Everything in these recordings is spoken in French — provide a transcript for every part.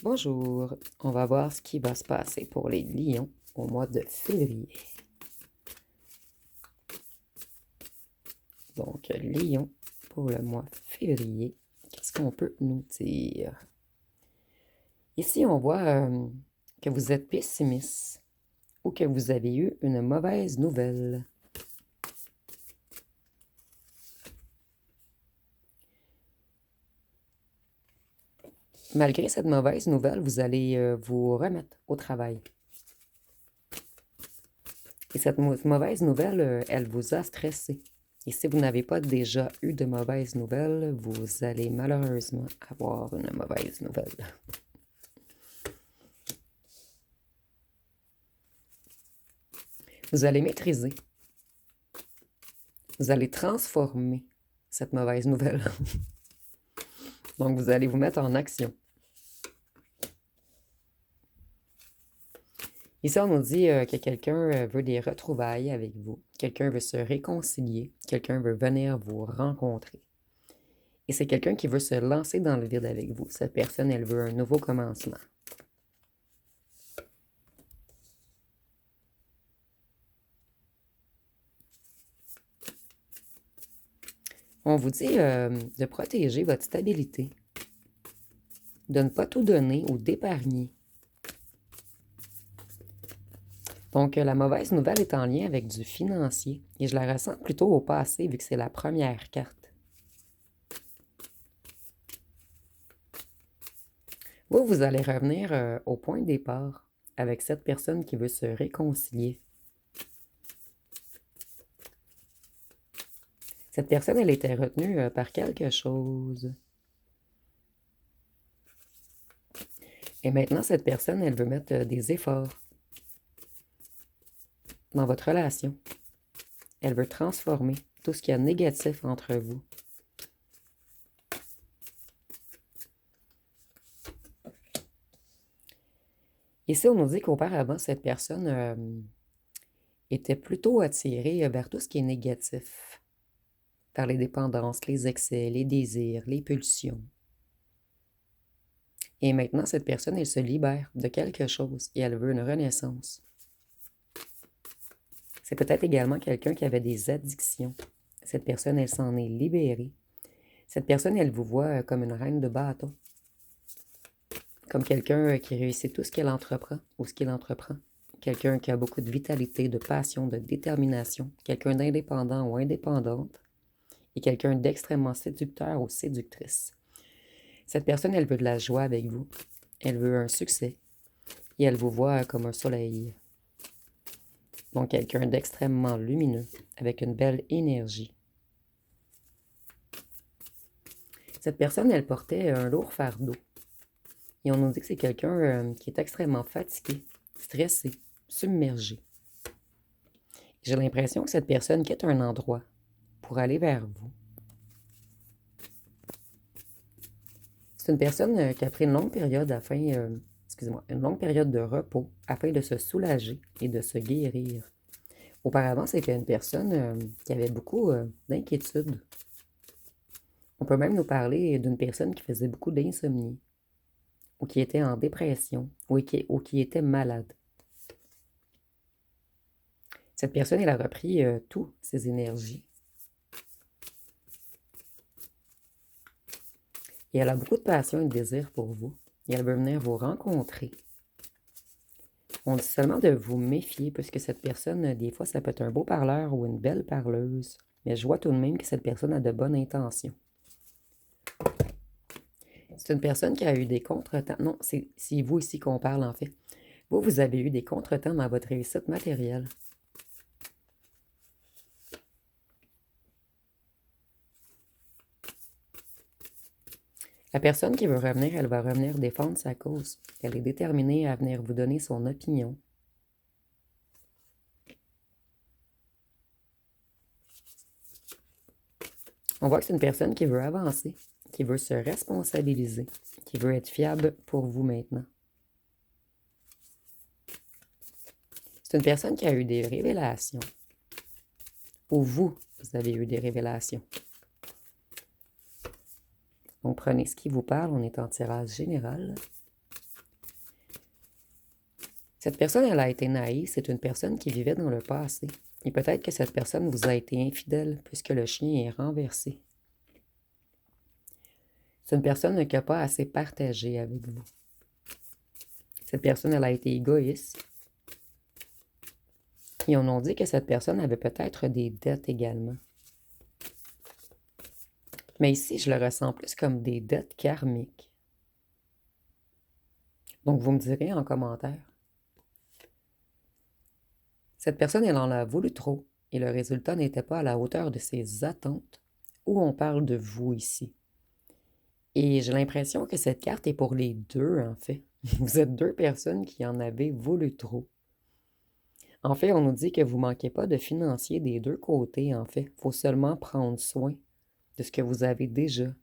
Bonjour, on va voir ce qui va se passer pour les lions au mois de février. Donc, lion pour le mois de février, qu'est-ce qu'on peut nous dire? Ici, on voit que vous êtes pessimiste ou que vous avez eu une mauvaise nouvelle. Malgré cette mauvaise nouvelle, vous allez vous remettre au travail. Et cette mauvaise nouvelle, elle vous a stressé. Et si vous n'avez pas déjà eu de mauvaises nouvelles, vous allez malheureusement avoir une mauvaise nouvelle. Vous allez maîtriser. Vous allez transformer cette mauvaise nouvelle. Donc, vous allez vous mettre en action. Ici, on nous dit que quelqu'un veut des retrouvailles avec vous. Quelqu'un veut se réconcilier. Quelqu'un veut venir vous rencontrer. Et c'est quelqu'un qui veut se lancer dans le vide avec vous. Cette personne, elle veut un nouveau commencement. On vous dit de protéger votre stabilité, de ne pas tout donner ou d'épargner. Donc, la mauvaise nouvelle est en lien avec du financier et je la ressens plutôt au passé vu que c'est la première carte. Vous allez revenir au point de départ avec cette personne qui veut se réconcilier. Cette personne, elle était retenue par quelque chose. Et maintenant, cette personne, elle veut mettre des efforts dans votre relation. Elle veut transformer tout ce qu'il y a de négatif entre vous. Ici, on nous dit qu'auparavant, cette personne était plutôt attirée vers tout ce qui est négatif, par les dépendances, les excès, les désirs, les pulsions. Et maintenant, cette personne, elle se libère de quelque chose et elle veut une renaissance. C'est peut-être également quelqu'un qui avait des addictions. Cette personne, elle s'en est libérée. Cette personne, elle vous voit comme une reine de bâton. Comme quelqu'un qui réussit tout ce qu'elle entreprend ou ce qu'il entreprend. Quelqu'un qui a beaucoup de vitalité, de passion, de détermination. Quelqu'un d'indépendant ou indépendante. Et quelqu'un d'extrêmement séducteur ou séductrice. Cette personne, elle veut de la joie avec vous. Elle veut un succès. Et elle vous voit comme un soleil. Donc, quelqu'un d'extrêmement lumineux, avec une belle énergie. Cette personne, elle portait un lourd fardeau. Et on nous dit que c'est quelqu'un qui est extrêmement fatigué, stressé, submergé. J'ai l'impression que cette personne quitte un endroit pour aller vers vous. C'est une personne qui a pris une longue période une longue période de repos afin de se soulager et de se guérir. Auparavant, c'était une personne qui avait beaucoup d'inquiétudes. On peut même nous parler d'une personne qui faisait beaucoup d'insomnie, ou qui était en dépression, ou qui était malade. Cette personne, elle a repris toutes ses énergies. Et elle a beaucoup de passion et de désir pour vous. Et elle veut venir vous rencontrer. On dit seulement de vous méfier, puisque cette personne, des fois, ça peut être un beau parleur ou une belle parleuse. Mais je vois tout de même que cette personne a de bonnes intentions. C'est une personne qui a eu des contretemps. Non, c'est vous ici qu'on parle, en fait. Vous avez eu des contretemps dans votre réussite matérielle. La personne qui veut revenir, elle va revenir défendre sa cause. Elle est déterminée à venir vous donner son opinion. On voit que c'est une personne qui veut avancer, qui veut se responsabiliser, qui veut être fiable pour vous maintenant. C'est une personne qui a eu des révélations. Ou vous avez eu des révélations. Donc, prenez ce qui vous parle. On est en tirage général. Cette personne, elle a été naïve, c'est une personne qui vivait dans le passé. Et peut-être que cette personne vous a été infidèle puisque le chien est renversé. C'est une personne qui n'a pas assez partagé avec vous. Cette personne, elle a été égoïste. Et on a dit que cette personne avait peut-être des dettes également. Mais ici, je le ressens plus comme des dettes karmiques. Donc, vous me direz en commentaire. Cette personne, elle en a voulu trop et le résultat n'était pas à la hauteur de ses attentes. Ou on parle de vous ici. Et j'ai l'impression que cette carte est pour les deux, en fait. Vous êtes deux personnes qui en avez voulu trop. En fait, on nous dit que vous ne manquez pas de financier des deux côtés, en fait. Il faut seulement prendre soin de ce que vous avez déjà.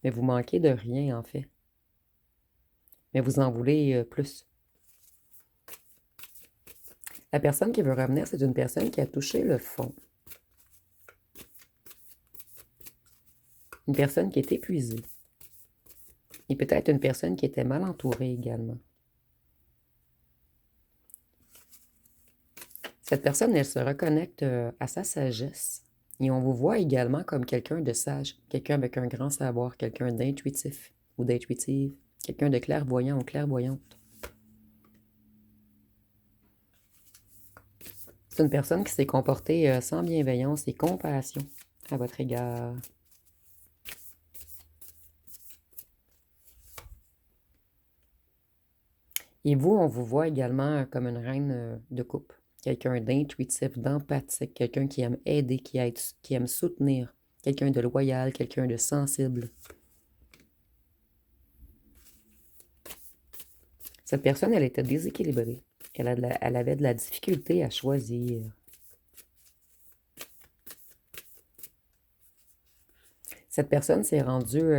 Mais vous manquez de rien, en fait. Mais vous en voulez plus. La personne qui veut revenir, c'est une personne qui a touché le fond. Une personne qui est épuisée. Et peut-être une personne qui était mal entourée également. Cette personne, elle se reconnecte à sa sagesse. Et on vous voit également comme quelqu'un de sage, quelqu'un avec un grand savoir, quelqu'un d'intuitif ou d'intuitive, quelqu'un de clairvoyant ou clairvoyante. C'est une personne qui s'est comportée sans bienveillance et compassion à votre égard. Et vous, on vous voit également comme une reine de coupe. Quelqu'un d'intuitif, d'empathique, quelqu'un qui aime aider, qui aime soutenir, quelqu'un de loyal, quelqu'un de sensible. Cette personne, elle était déséquilibrée. Elle avait de la difficulté à choisir. Cette personne s'est rendue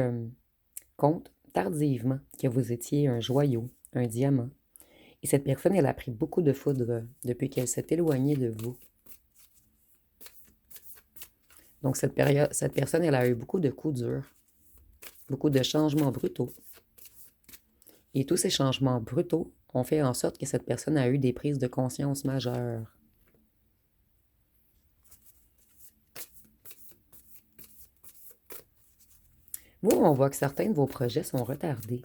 compte tardivement que vous étiez un joyau, un diamant. Et cette personne, elle a pris beaucoup de foudre depuis qu'elle s'est éloignée de vous. Donc, cette personne, elle a eu beaucoup de coups durs, beaucoup de changements brutaux. Et tous ces changements brutaux ont fait en sorte que cette personne a eu des prises de conscience majeures. Vous, on voit que certains de vos projets sont retardés.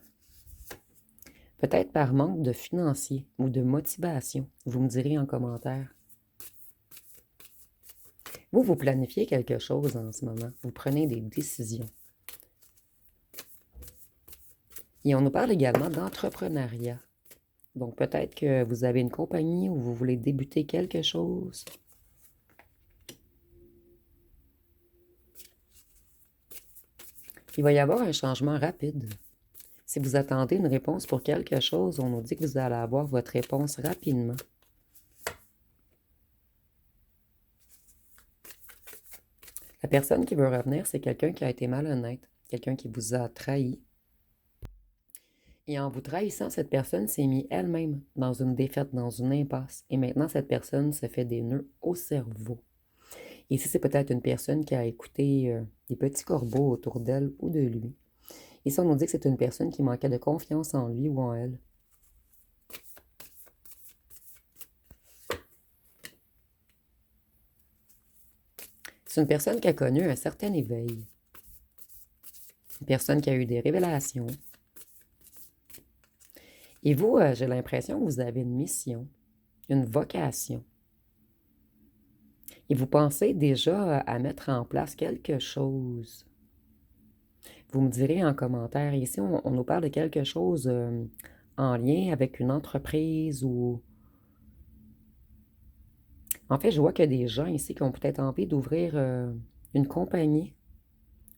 Peut-être par manque de financier ou de motivation. Vous me direz en commentaire. Vous planifiez quelque chose en ce moment. Vous prenez des décisions. Et on nous parle également d'entrepreneuriat. Donc peut-être que vous avez une compagnie ou vous voulez débuter quelque chose. Il va y avoir un changement rapide. Si vous attendez une réponse pour quelque chose, on nous dit que vous allez avoir votre réponse rapidement. La personne qui veut revenir, c'est quelqu'un qui a été malhonnête, quelqu'un qui vous a trahi. Et en vous trahissant, cette personne s'est mise elle-même dans une défaite, dans une impasse. Et maintenant, cette personne se fait des nœuds au cerveau. Ici, c'est peut-être une personne qui a écouté des petits corbeaux autour d'elle ou de lui. Ici, on nous dit que c'est une personne qui manquait de confiance en lui ou en elle. C'est une personne qui a connu un certain éveil. Une personne qui a eu des révélations. Et vous, j'ai l'impression que vous avez une mission, une vocation. Et vous pensez déjà à mettre en place quelque chose. Vous me direz en commentaire. Ici, on nous parle de quelque chose en lien avec une entreprise ou... En fait, je vois qu'il y a des gens ici qui ont peut-être envie d'ouvrir une compagnie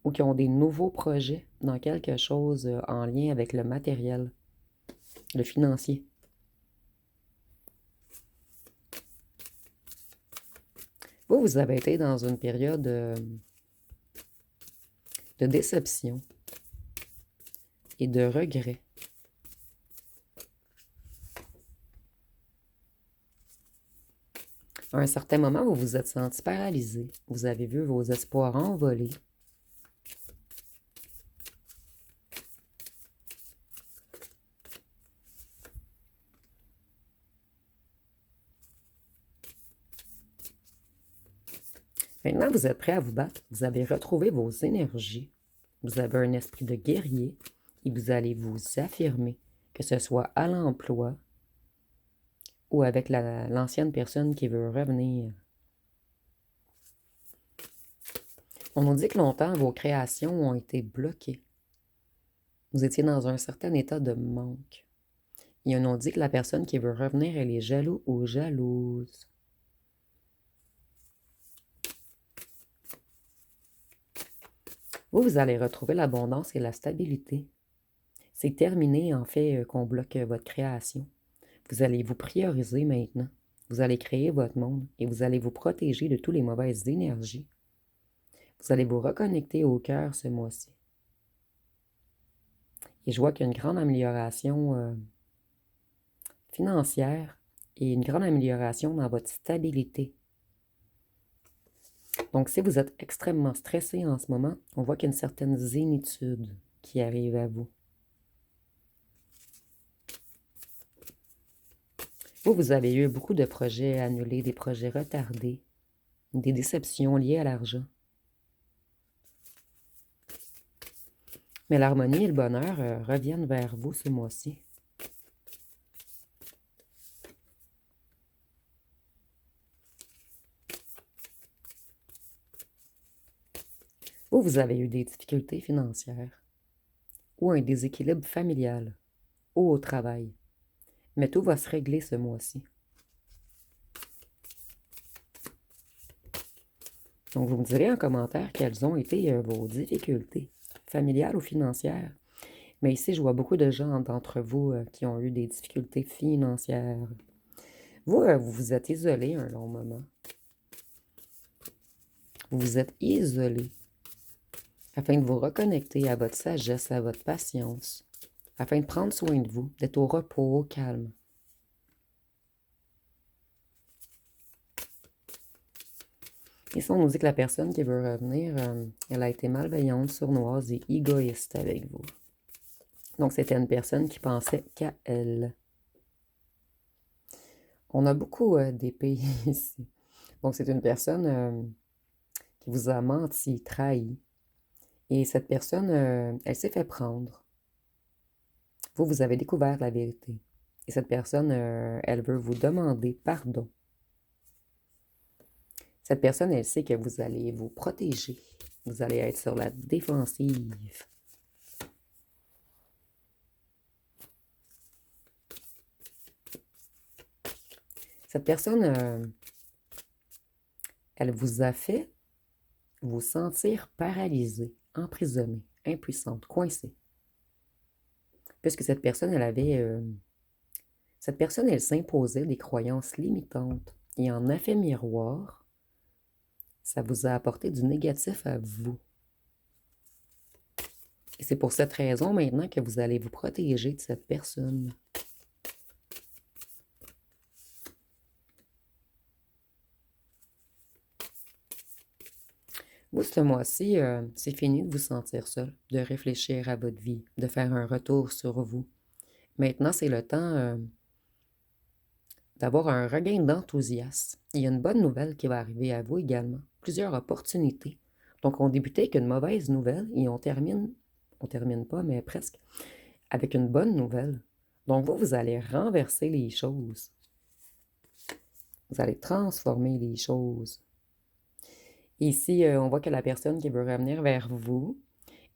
ou qui ont des nouveaux projets dans quelque chose en lien avec le matériel, le financier. Vous avez été dans une période de déception et de regret. À un certain moment, vous vous êtes senti paralysé. Vous avez vu vos espoirs envoler. Maintenant, vous êtes prêt à vous battre. Vous avez retrouvé vos énergies. Vous avez un esprit de guerrier et vous allez vous affirmer, que ce soit à l'emploi ou avec l'ancienne personne qui veut revenir. On nous dit que longtemps, vos créations ont été bloquées. Vous étiez dans un certain état de manque. Et on nous dit que la personne qui veut revenir, elle est jaloux ou jalouse. Vous allez retrouver l'abondance et la stabilité. C'est terminé, en fait, qu'on bloque votre création. Vous allez vous prioriser maintenant. Vous allez créer votre monde et vous allez vous protéger de toutes les mauvaises énergies. Vous allez vous reconnecter au cœur ce mois-ci. Et je vois qu'il y a une grande amélioration financière et une grande amélioration dans votre stabilité. Donc, si vous êtes extrêmement stressé en ce moment, on voit qu'il y a une certaine zénitude qui arrive à vous. Vous avez eu beaucoup de projets annulés, des projets retardés, des déceptions liées à l'argent. Mais l'harmonie et le bonheur reviennent vers vous ce mois-ci. Vous avez eu des difficultés financières ou un déséquilibre familial ou au travail. Mais tout va se régler ce mois-ci. Donc, vous me direz en commentaire quelles ont été vos difficultés, familiales ou financières. Mais ici, je vois beaucoup de gens d'entre vous qui ont eu des difficultés financières. Vous vous êtes isolé un long moment. Vous vous êtes isolé afin de vous reconnecter à votre sagesse, à votre patience, afin de prendre soin de vous, d'être au repos, au calme. Ici, on nous dit que la personne qui veut revenir, elle a été malveillante, sournoise et égoïste avec vous. Donc, c'était une personne qui pensait qu'à elle. On a beaucoup d'épées ici. Donc, c'est une personne qui vous a menti, trahi. Et cette personne, elle s'est fait prendre. Vous avez découvert la vérité. Et cette personne, elle veut vous demander pardon. Cette personne, elle sait que vous allez vous protéger. Vous allez être sur la défensive. Cette personne, elle vous a fait vous sentir paralysé, emprisonné, impuissante, coincé. Puisque cette personne, cette personne, elle s'imposait des croyances limitantes. Et en effet miroir, ça vous a apporté du négatif à vous. Et c'est pour cette raison maintenant que vous allez vous protéger de cette personne. Vous, ce mois-ci, c'est fini de vous sentir seul, de réfléchir à votre vie, de faire un retour sur vous. Maintenant, c'est le temps d'avoir un regain d'enthousiasme. Il y a une bonne nouvelle qui va arriver à vous également, plusieurs opportunités. Donc, on débutait avec une mauvaise nouvelle et on termine pas, mais presque, avec une bonne nouvelle. Donc, vous allez renverser les choses. Vous allez transformer les choses. Ici, on voit que la personne qui veut revenir vers vous,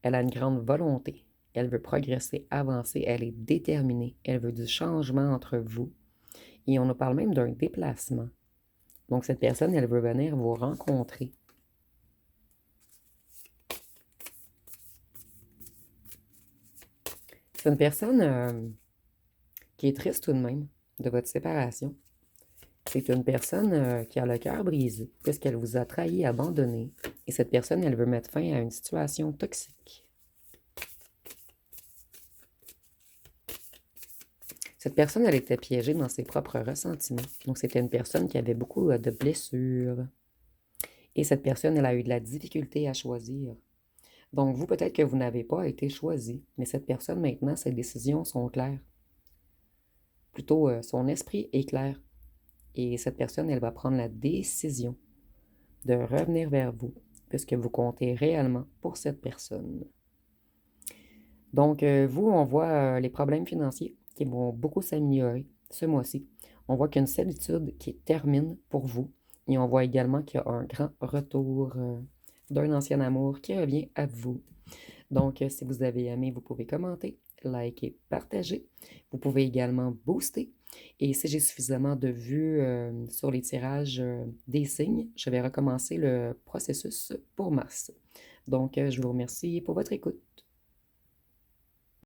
elle a une grande volonté. Elle veut progresser, avancer, elle est déterminée. Elle veut du changement entre vous. Et on nous parle même d'un déplacement. Donc, cette personne, elle veut venir vous rencontrer. C'est une personne qui est triste tout de même de votre séparation. C'est une personne qui a le cœur brisé puisqu'elle vous a trahi, abandonné. Et cette personne, elle veut mettre fin à une situation toxique. Cette personne, elle était piégée dans ses propres ressentiments. Donc, c'était une personne qui avait beaucoup de blessures. Et cette personne, elle a eu de la difficulté à choisir. Donc, vous, peut-être que vous n'avez pas été choisi, mais cette personne, maintenant, ses décisions sont claires. Plutôt, son esprit est clair. Et cette personne, elle va prendre la décision de revenir vers vous, puisque vous comptez réellement pour cette personne. Donc, vous, on voit les problèmes financiers qui vont beaucoup s'améliorer ce mois-ci. On voit qu'il y a une solitude qui termine pour vous. Et on voit également qu'il y a un grand retour d'un ancien amour qui revient à vous. Donc, si vous avez aimé, vous pouvez commenter, liker, partager. Vous pouvez également booster. Et si j'ai suffisamment de vues sur les tirages des signes, je vais recommencer le processus pour mars. Donc, je vous remercie pour votre écoute.